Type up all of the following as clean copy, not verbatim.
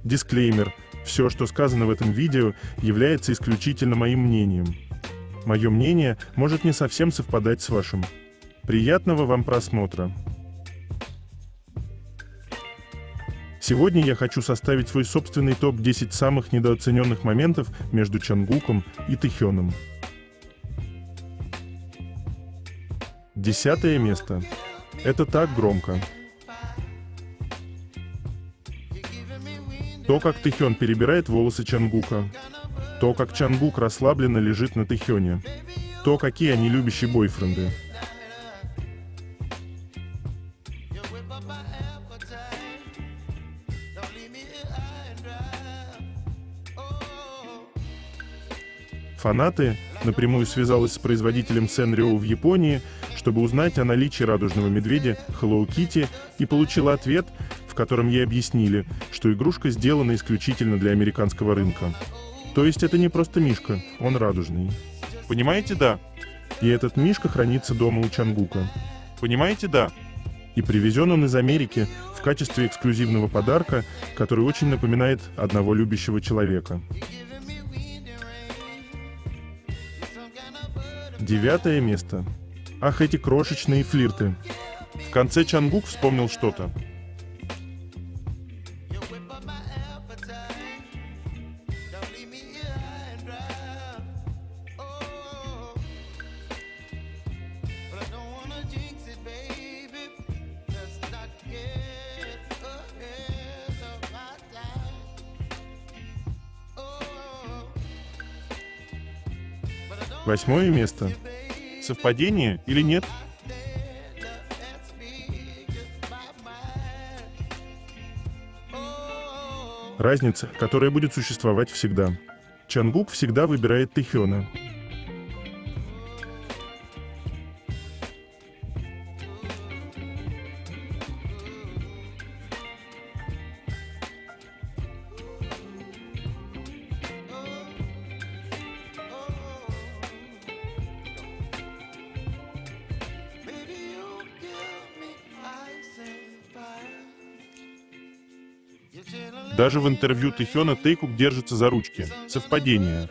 Дисклеймер. Все, что сказано в этом видео, является исключительно моим мнением. Мое мнение может не совсем совпадать с вашим. Приятного вам просмотра. Сегодня я хочу составить свой собственный топ-10 самых недооцененных моментов между Чангуком и Тэхёном. 10 место. Это так громко. То, как Тэхён перебирает волосы Чангука. То, как Чангук расслабленно лежит на Тэхёне. То, какие они любящие бойфренды. Фанаты напрямую связалась с производителем Сэнрио в Японии, чтобы узнать о наличии радужного медведя Hello Kitty, и получила ответ, в котором ей объяснили, что игрушка сделана исключительно для американского рынка. То есть это не просто мишка, он радужный. Понимаете, да? И этот мишка хранится дома у Чангука. Понимаете, да? И привезен он из Америки в качестве эксклюзивного подарка, который очень напоминает одного любящего человека. 9 место. Ах, эти крошечные флирты. В конце Чангук вспомнил что-то. Восьмое место. Совпадение или нет? Разница, которая будет существовать всегда. Чангук всегда выбирает Тэхёна. Даже в интервью Тэхёна Тэйкук держится за ручки. Совпадение.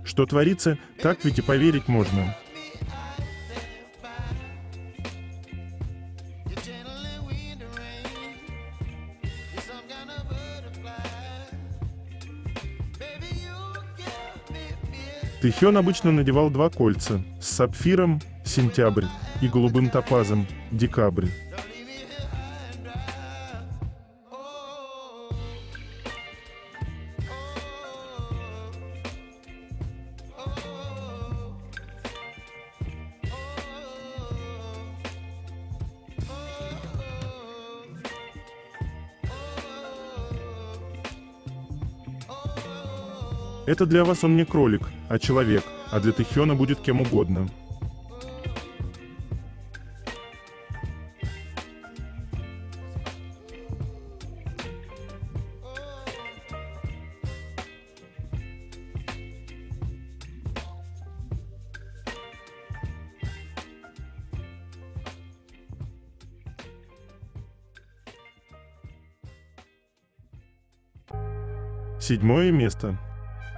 Что творится, так ведь и поверить можно. Тэхён обычно надевал два кольца с сапфиром — сентябрь и голубым топазом — декабрь. Это для вас он не кролик, а человек, а для Тэхёна будет кем угодно. Седьмое место.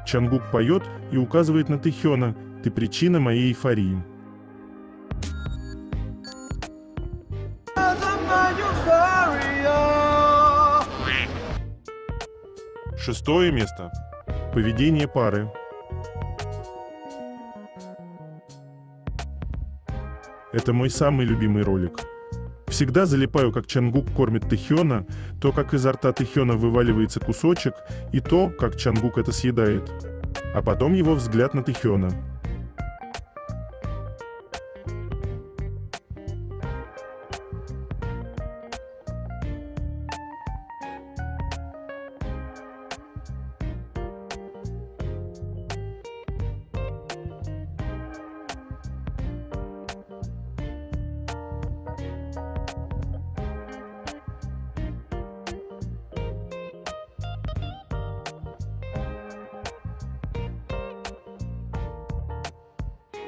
Чангук поет и указывает на Тэхёна: «Ты причина моей эйфории». Шестое место. Поведение пары. Это мой самый любимый ролик. Всегда залипаю, как Чангук кормит Тэхёна, то, как изо рта Тэхёна вываливается кусочек, и то, как Чангук это съедает. А потом его взгляд на Тэхёна.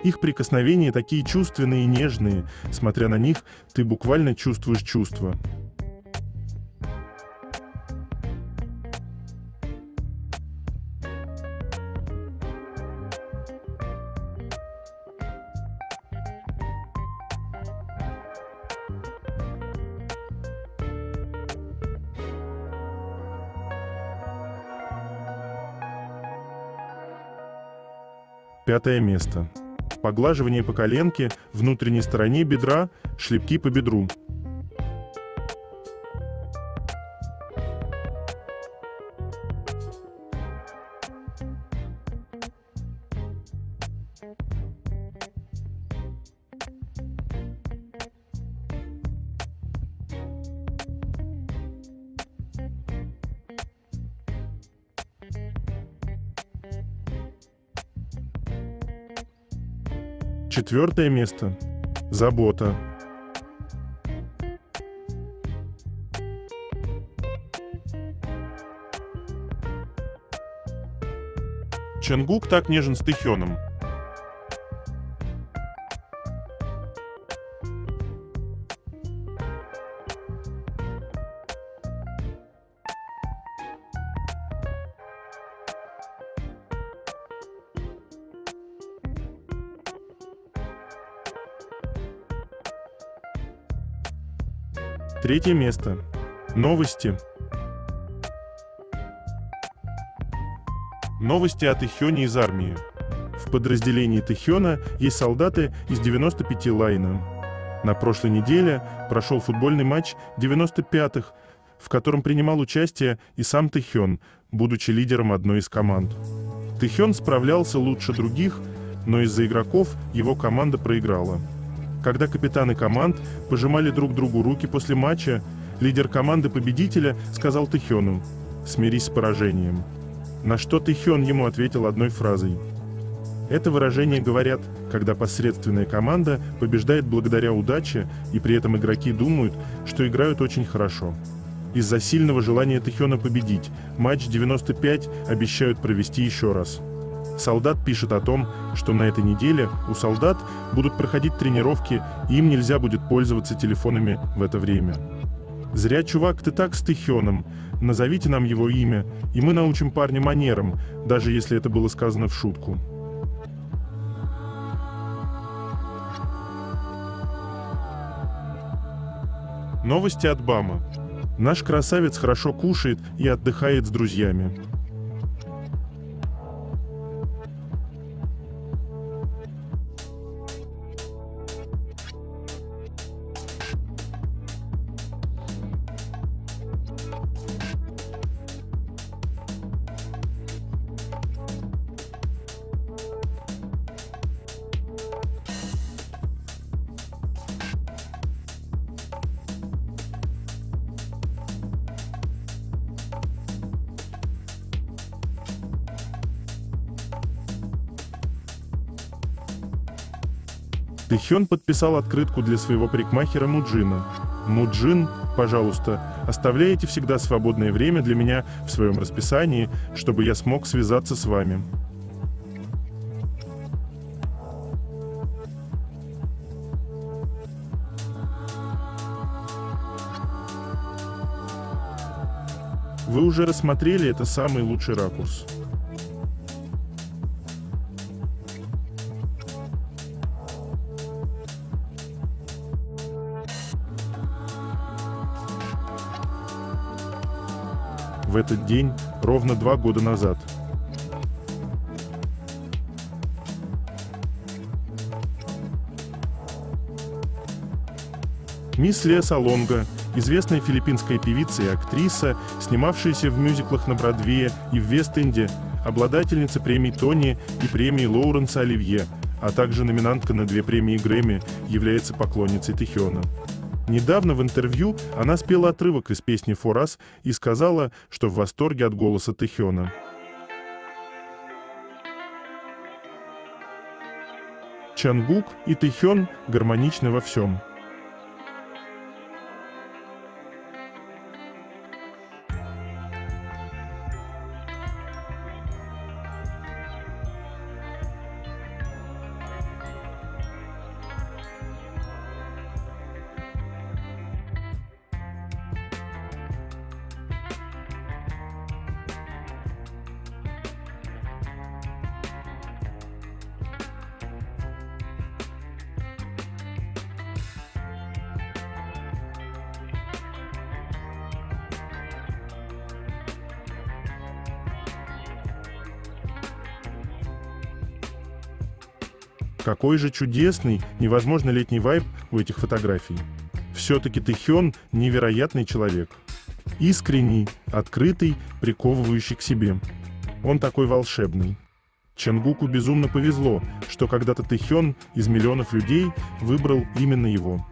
Их прикосновения такие чувственные и нежные. Смотря на них, ты буквально чувствуешь чувства. Пятое место. Поглаживание по коленке, внутренней стороне бедра, шлепки по бедру. Четвертое место. Забота. Чонгук так нежен с Тэхёном. Третье место. Новости. Новости о Тэхёне из армии. В подразделении Тэхёна есть солдаты из 95 лайна. На прошлой неделе прошел футбольный матч 95-х, в котором принимал участие и сам Тэхён, будучи лидером одной из команд. Тэхён справлялся лучше других, но из-за игроков его команда проиграла. Когда капитаны команд пожимали друг другу руки после матча, лидер команды победителя сказал Тэхёну: «Смирись с поражением». На что Тэхён ему ответил одной фразой. Это выражение говорят, когда посредственная команда побеждает благодаря удаче, и при этом игроки думают, что играют очень хорошо. Из-за сильного желания Тэхёна победить, матч 95 обещают провести еще раз. Солдат пишет о том, что на этой неделе у солдат будут проходить тренировки, и им нельзя будет пользоваться телефонами в это время. «Зря, чувак, ты так с Тэхёном. Назовите нам его имя, и мы научим парня манерам, даже если это было сказано в шутку». Новости от Бама. Наш красавец хорошо кушает и отдыхает с друзьями. Тэхён подписал открытку для своего парикмахера Муджина. «Муджин, пожалуйста, оставляйте всегда свободное время для меня в своем расписании, чтобы я смог связаться с вами». Вы уже рассмотрели, это самый лучший ракурс. В этот день, ровно 2 года назад, мисс Леа Салонга, известная филиппинская певица и актриса, снимавшаяся в мюзиклах на Бродвее и в Вест-Энде, обладательница премий Тони и премии Лоуренса Оливье, а также номинантка на 2 премии Грэмми, является поклонницей Тэхёна. Недавно в интервью она спела отрывок из песни «For Us» и сказала, что в восторге от голоса Тэхёна. Чонгук и Тэхён гармоничны во всем. Какой же чудесный, невозможно летний вайб у этих фотографий. Все-таки Тэхён невероятный человек. Искренний, открытый, приковывающий к себе. Он такой волшебный. Чонгуку безумно повезло, что когда-то Тэхён из миллионов людей выбрал именно его.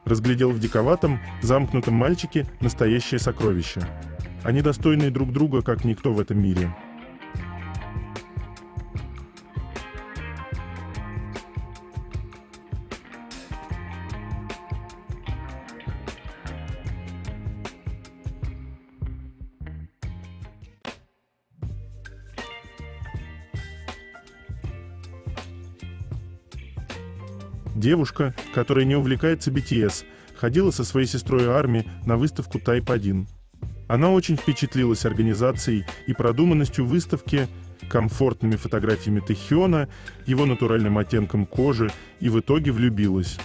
Разглядел в диковатом, замкнутом мальчике настоящее сокровище. Они достойны друг друга, как никто в этом мире. Девушка, которая не увлекается BTS, ходила со своей сестрой Арми на выставку Type 1. Она очень впечатлилась организацией и продуманностью выставки, комфортными фотографиями Тэхёна, его натуральным оттенком кожи и в итоге влюбилась.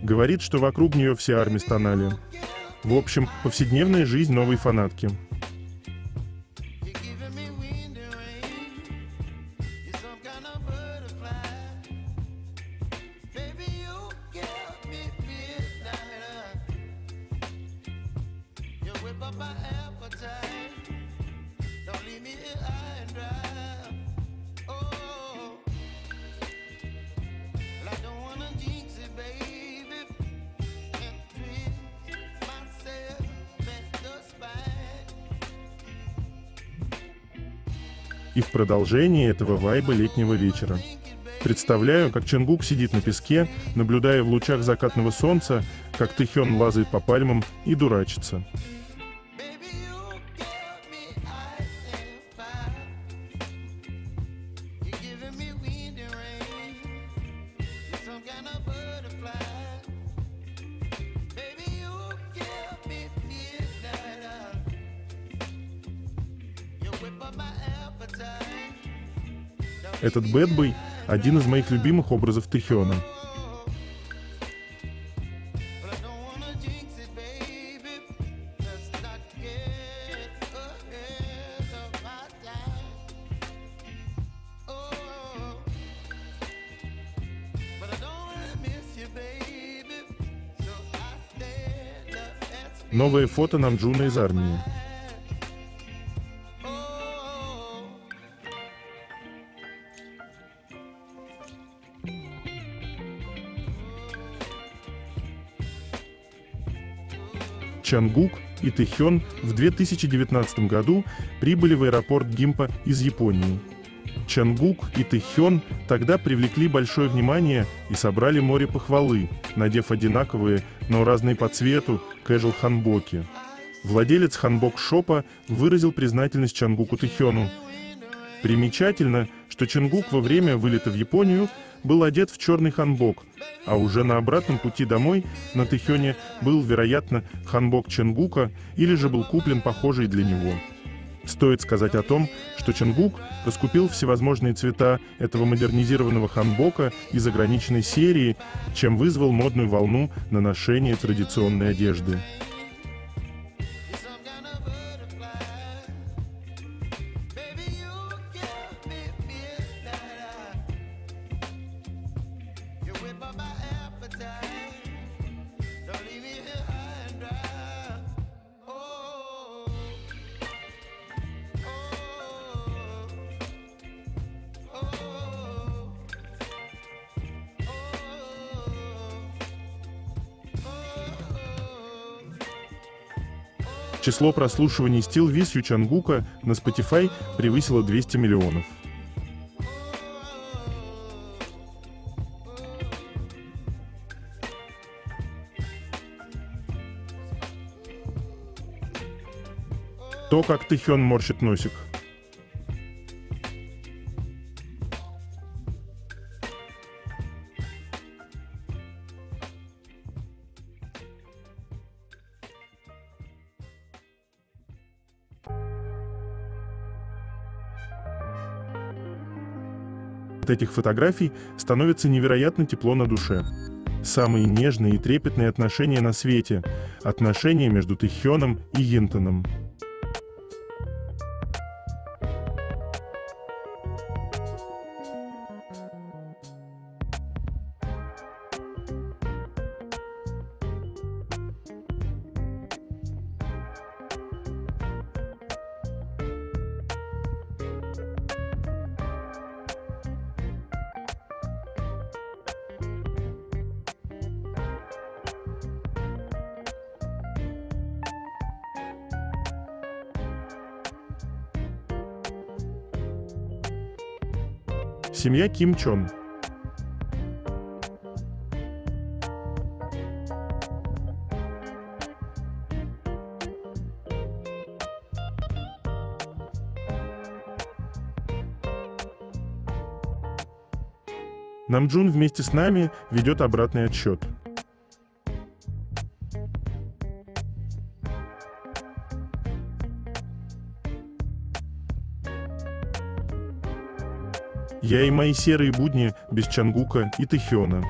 Говорит, что вокруг нее все Арми стонали. В общем, повседневная жизнь новой фанатки. И в продолжении этого вайба летнего вечера. Представляю, как Чонгук сидит на песке, наблюдая в лучах закатного солнца, как Тэхён лазает по пальмам и дурачится. Этот бэдбой – один из моих любимых образов Тэхёна. Новое фото Намджуна из армии. Чонгук и Тэхён в 2019 году прибыли в аэропорт Гимпа из Японии. Чонгук и Тэхён тогда привлекли большое внимание и собрали море похвалы, надев одинаковые, но разные по цвету, casual ханбоки. Владелец ханбок-шопа выразил признательность Чонгуку Тэхёну. Примечательно, что Чонгук во время вылета в Японию был одет в черный ханбок, а уже на обратном пути домой на Тэхёне был, вероятно, ханбок Чонгука или же был куплен похожий для него. Стоит сказать о том, что Чонгук раскупил всевозможные цвета этого модернизированного ханбока из ограниченной серии, чем вызвал модную волну на ношение традиционной одежды. Число прослушиваний Still With You Чонгука на Spotify превысило 200 миллионов. То, как Тэхён морщит носик. От этих фотографий становится невероятно тепло на душе. Самые нежные и трепетные отношения на свете. Отношения между Тэхёном и Йинтоном. Семья Ким Чон. Намджун вместе с нами ведет обратный отсчет. Я и мои серые будни без Чангука и Тэхёна.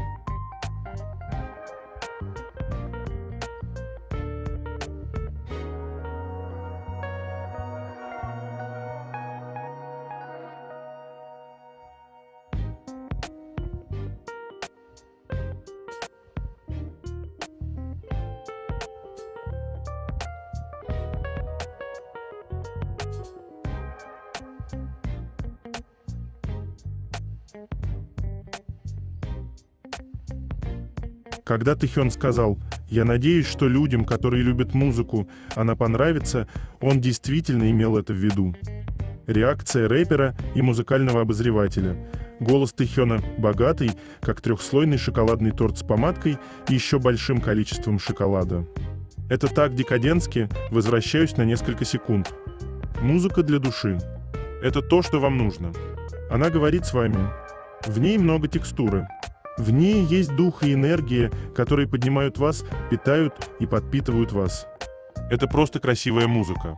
Когда Тэхён сказал «Я надеюсь, что людям, которые любят музыку, она понравится», он действительно имел это в виду. Реакция рэпера и музыкального обозревателя. Голос Тэхёна богатый, как трехслойный шоколадный торт с помадкой и еще большим количеством шоколада. Это так декадентски, возвращаюсь на несколько секунд. Музыка для души. Это то, что вам нужно. Она говорит с вами. В ней много текстуры. В ней есть дух и энергия, которые поднимают вас, питают и подпитывают вас. Это просто красивая музыка.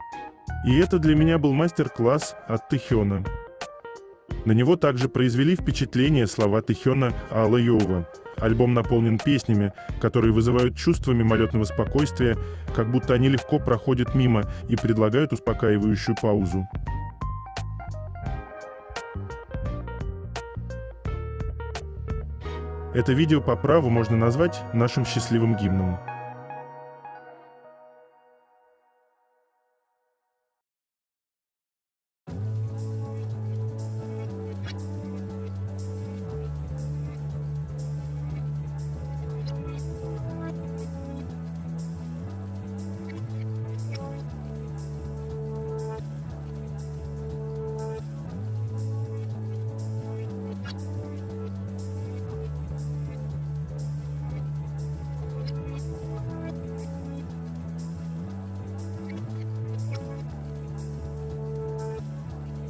И это для меня был мастер-класс от Тэхёна. На него также произвели впечатление слова Тэхёна «Алла Йова». Альбом наполнен песнями, которые вызывают чувство мимолетного спокойствия, как будто они легко проходят мимо и предлагают успокаивающую паузу. Это видео по праву можно назвать нашим счастливым гимном.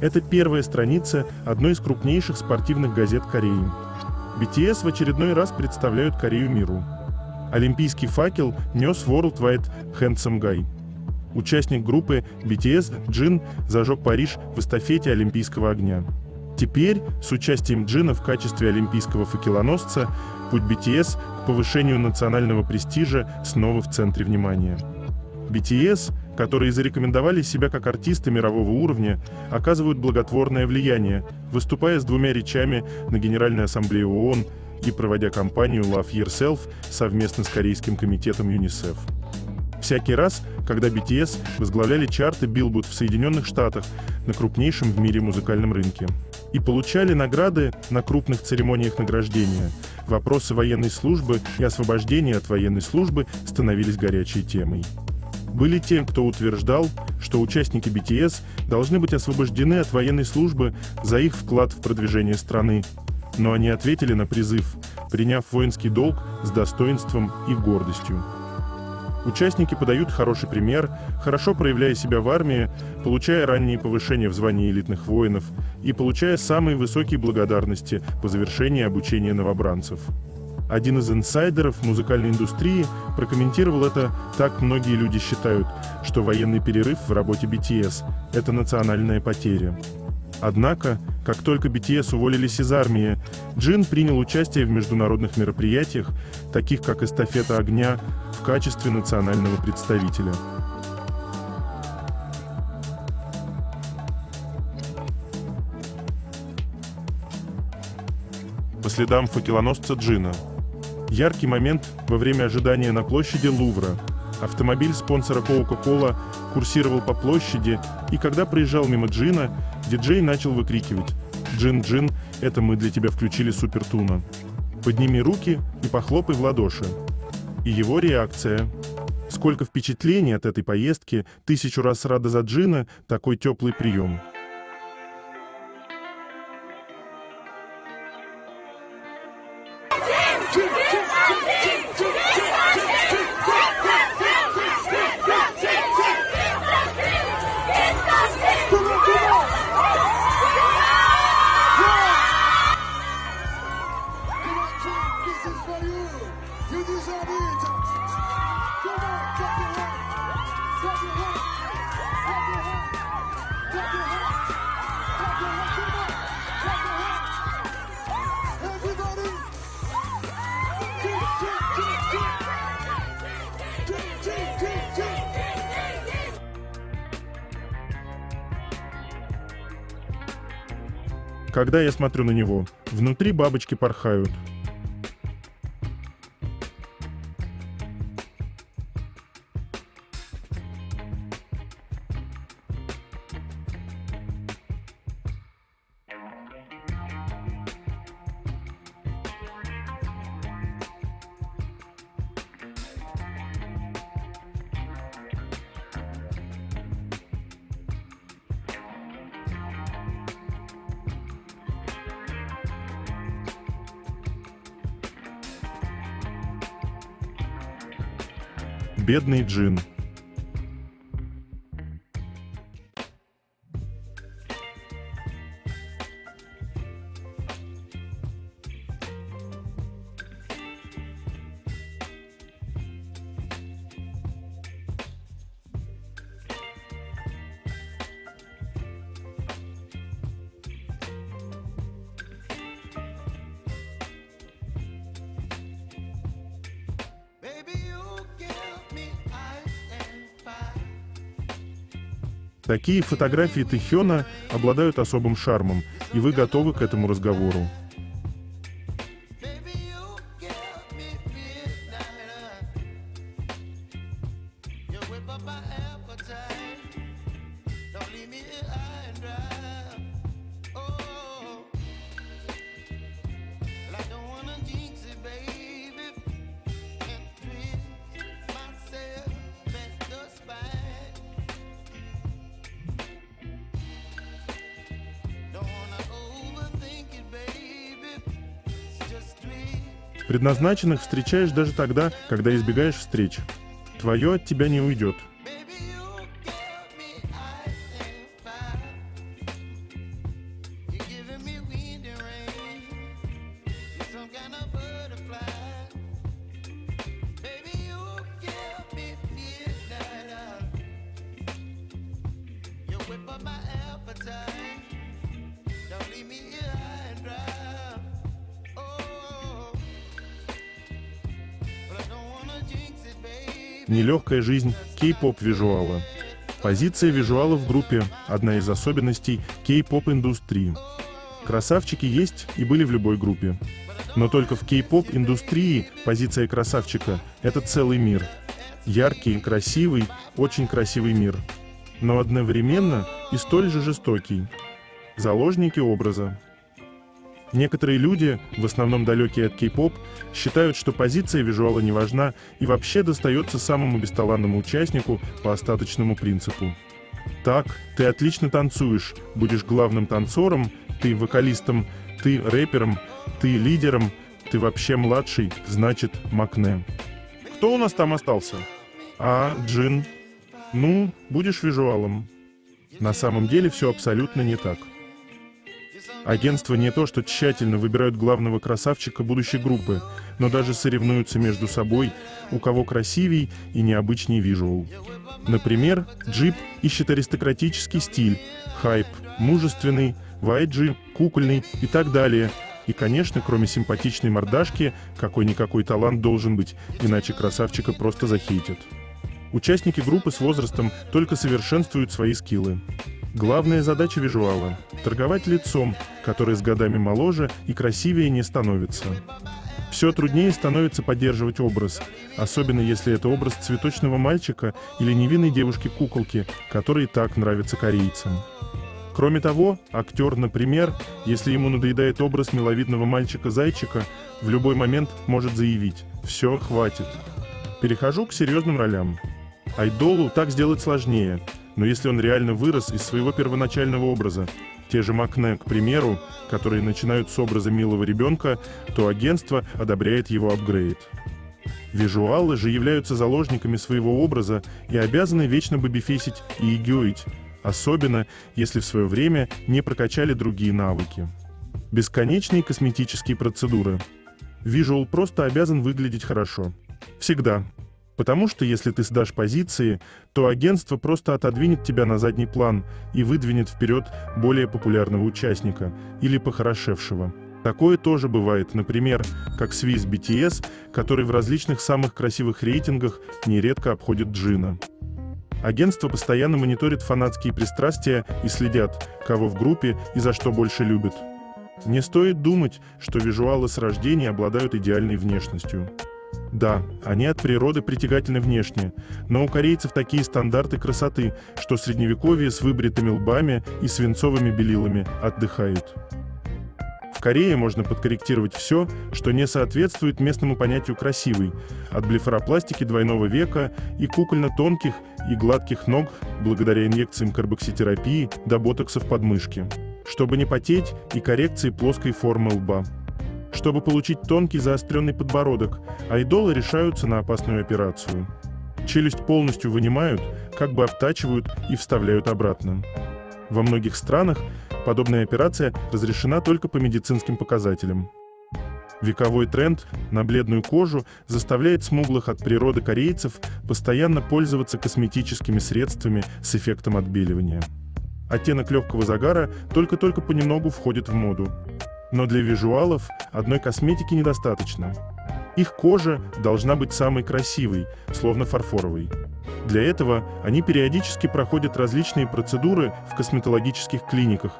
Это первая страница одной из крупнейших спортивных газет Кореи. BTS в очередной раз представляют Корею миру. Олимпийский факел нес Worldwide Handsome Guy. Участник группы BTS Джин зажег Париж в эстафете Олимпийского огня. Теперь, с участием Джина в качестве олимпийского факелоносца, путь BTS к повышению национального престижа снова в центре внимания. BTS, которые зарекомендовали себя как артисты мирового уровня, оказывают благотворное влияние, выступая с 2 речами на Генеральной Ассамблее ООН и проводя кампанию Love Yourself совместно с Корейским комитетом ЮНИСЕФ. Всякий раз, когда BTS возглавляли чарты Billboard в Соединенных Штатах на крупнейшем в мире музыкальном рынке и получали награды на крупных церемониях награждения, вопросы военной службы и освобождения от военной службы становились горячей темой. Были те, кто утверждал, что участники BTS должны быть освобождены от военной службы за их вклад в продвижение страны, но они ответили на призыв, приняв воинский долг с достоинством и гордостью. Участники подают хороший пример, хорошо проявляя себя в армии, получая ранние повышения в звании элитных воинов и получая самые высокие благодарности по завершении обучения новобранцев. Один из инсайдеров музыкальной индустрии прокомментировал это так: многие люди считают, что военный перерыв в работе BTS – это национальная потеря. Однако, как только BTS уволились из армии, Джин принял участие в международных мероприятиях, таких как эстафета огня, в качестве национального представителя. По следам факелоносца Джина. Яркий момент во время ожидания на площади Лувра. Автомобиль спонсора Coca-Cola курсировал по площади, и когда проезжал мимо Джина, диджей начал выкрикивать: «Джин, Джин, это мы для тебя включили Супертуна. Подними руки и похлопай в ладоши». И его реакция. Сколько впечатлений от этой поездки, 1000 раз рада за Джина, такой теплый прием. Когда я смотрю на него, внутри бабочки порхают. Бедный Джин. Такие фотографии Тэхёна обладают особым шармом, и вы готовы к этому разговору. Предназначенных встречаешь даже тогда, когда избегаешь встреч. Твое от тебя не уйдет. Нелегкая жизнь кей-поп-визуала. Позиция визуала в группе – одна из особенностей кей-поп-индустрии. Красавчики есть и были в любой группе. Но только в кей-поп-индустрии позиция красавчика – это целый мир. Яркий, красивый, очень красивый мир. Но одновременно и столь же жестокий. Заложники образа. Некоторые люди, в основном далекие от кей-поп, считают, что позиция визуала не важна и вообще достается самому бесталанному участнику по остаточному принципу. Так, ты отлично танцуешь, будешь главным танцором, ты вокалистом, ты рэпером, ты лидером, ты вообще младший, значит, Макне. Кто у нас там остался? Джин. Ну, будешь визуалом. На самом деле все абсолютно не так. Агентства не то что тщательно выбирают главного красавчика будущей группы, но даже соревнуются между собой, у кого красивей и необычней визуал. Например, Джип ищет аристократический стиль, Хайп – мужественный, YG – кукольный и так далее. И, конечно, кроме симпатичной мордашки, какой-никакой талант должен быть, иначе красавчика просто захейтят. Участники группы с возрастом только совершенствуют свои скиллы. Главная задача визуала – торговать лицом, которое с годами моложе и красивее не становится. Все труднее становится поддерживать образ, особенно если это образ цветочного мальчика или невинной девушки-куколки, которые так нравятся корейцам. Кроме того, актер, например, если ему надоедает образ миловидного мальчика-зайчика, в любой момент может заявить «все, хватит». Перехожу к серьезным ролям. Айдолу так сделать сложнее. Но если он реально вырос из своего первоначального образа, те же Макне, к примеру, которые начинают с образа милого ребенка, то агентство одобряет его апгрейд. Визуалы же являются заложниками своего образа и обязаны вечно бэбифейсить и игёить, особенно если в свое время не прокачали другие навыки. Бесконечные косметические процедуры. Визуал просто обязан выглядеть хорошо. Всегда. Потому что если ты сдашь позиции, то агентство просто отодвинет тебя на задний план и выдвинет вперед более популярного участника или похорошевшего. Такое тоже бывает, например, как с Swiss BTS, который в различных самых красивых рейтингах нередко обходит Джина. Агентство постоянно мониторит фанатские пристрастия и следят, кого в группе и за что больше любят. Не стоит думать, что визуалы с рождения обладают идеальной внешностью. Да, они от природы притягательны внешне, но у корейцев такие стандарты красоты, что средневековье с выбритыми лбами и свинцовыми белилами отдыхают. В Корее можно подкорректировать все, что не соответствует местному понятию «красивый», от блефаропластики двойного века и кукольно-тонких и гладких ног благодаря инъекциям карбокситерапии до ботокса в подмышке, чтобы не потеть, и коррекции плоской формы лба. Чтобы получить тонкий заостренный подбородок, айдолы решаются на опасную операцию. Челюсть полностью вынимают, как бы обтачивают и вставляют обратно. Во многих странах подобная операция разрешена только по медицинским показателям. Вековой тренд на бледную кожу заставляет смуглых от природы корейцев постоянно пользоваться косметическими средствами с эффектом отбеливания. Оттенок легкого загара только-только понемногу входит в моду. Но для визуалов одной косметики недостаточно. Их кожа должна быть самой красивой, словно фарфоровой. Для этого они периодически проходят различные процедуры в косметологических клиниках.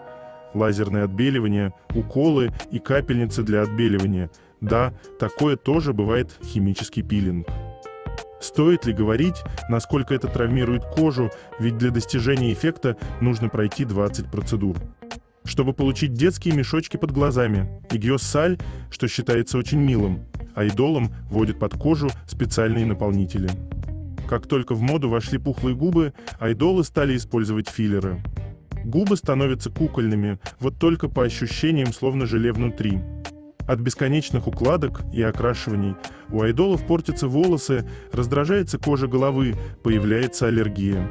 Лазерное отбеливание, уколы и капельницы для отбеливания. Да, такое тоже бывает химический пилинг. Стоит ли говорить, насколько это травмирует кожу, ведь для достижения эффекта нужно пройти 20 процедур. Чтобы получить детские мешочки под глазами, игьоссаль, что считается очень милым, айдолам вводят под кожу специальные наполнители. Как только в моду вошли пухлые губы, айдолы стали использовать филлеры. Губы становятся кукольными, вот только по ощущениям словно желе внутри. От бесконечных укладок и окрашиваний у айдолов портятся волосы, раздражается кожа головы, появляется аллергия.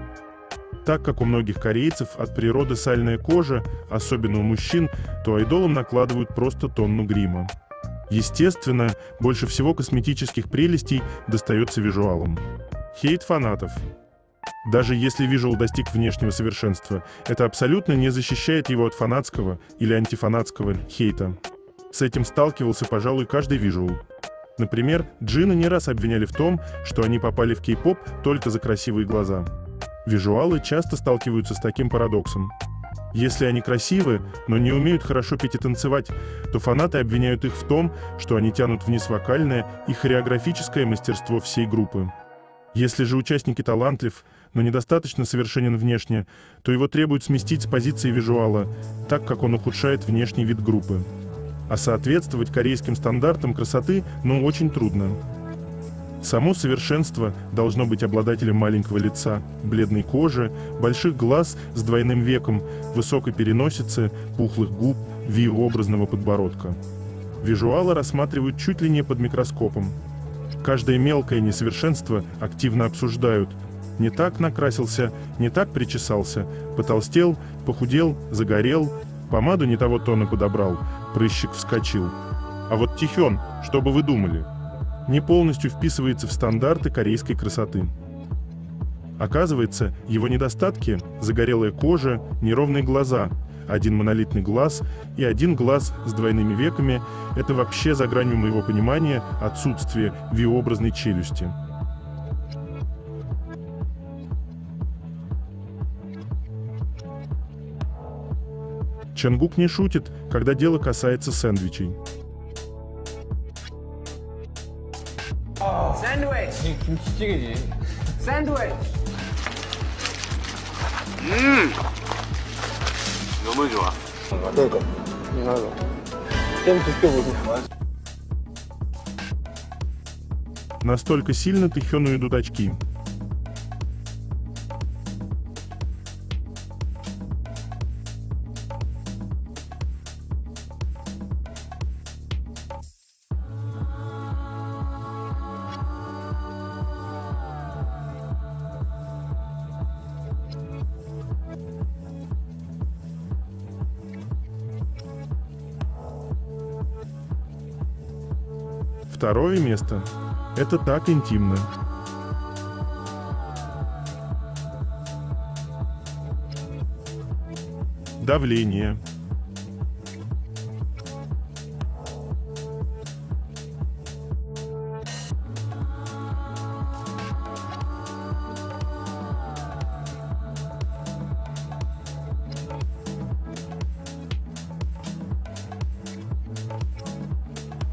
Так как у многих корейцев от природы сальная кожа, особенно у мужчин, то айдолам накладывают просто тонну грима. Естественно, больше всего косметических прелестей достается визуалам. Хейт фанатов. Даже если визуал достиг внешнего совершенства, это абсолютно не защищает его от фанатского или антифанатского хейта. С этим сталкивался, пожалуй, каждый визуал. Например, Джина не раз обвиняли в том, что они попали в кей-поп только за красивые глаза. Визуалы часто сталкиваются с таким парадоксом. Если они красивы, но не умеют хорошо петь и танцевать, то фанаты обвиняют их в том, что они тянут вниз вокальное и хореографическое мастерство всей группы. Если же участник талантлив, но недостаточно совершенен внешне, то его требуют сместить с позиции визуала, так как он ухудшает внешний вид группы. А соответствовать корейским стандартам красоты, очень трудно. Само совершенство должно быть обладателем маленького лица, бледной кожи, больших глаз с двойным веком, высокой переносицы, пухлых губ, V-образного подбородка. Визуалы рассматривают чуть ли не под микроскопом. Каждое мелкое несовершенство активно обсуждают. Не так накрасился, не так причесался, потолстел, похудел, загорел, помаду не того тона подобрал, прыщик вскочил. А вот Тихён, что бы вы думали? Не полностью вписывается в стандарты корейской красоты. Оказывается, его недостатки – загорелая кожа, неровные глаза, один монолитный глаз и один глаз с двойными веками – это вообще за гранью моего понимания отсутствие V-образной челюсти. Чонгук не шутит, когда дело касается сэндвичей. 샌드위치. 김치찌개지. 샌드위치. 너무 좋아. 그러니까. 나도. 좀 두께보고. Настолько сильно Тихёну идут очки. Второе место. Это так интимно. Давление.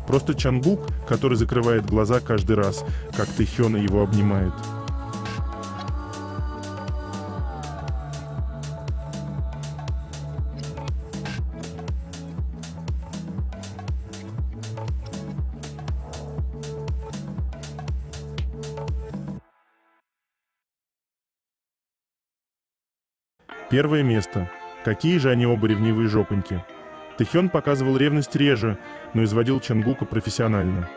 Просто Чангук, который закрывает глаза каждый раз, как Тэхёна его обнимает. Первое место. Какие же они оба ревнивые жопоньки. Тэхён показывал ревность реже, но изводил Чангука профессионально.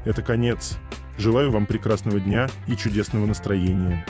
Это конец. Желаю вам прекрасного дня и чудесного настроения.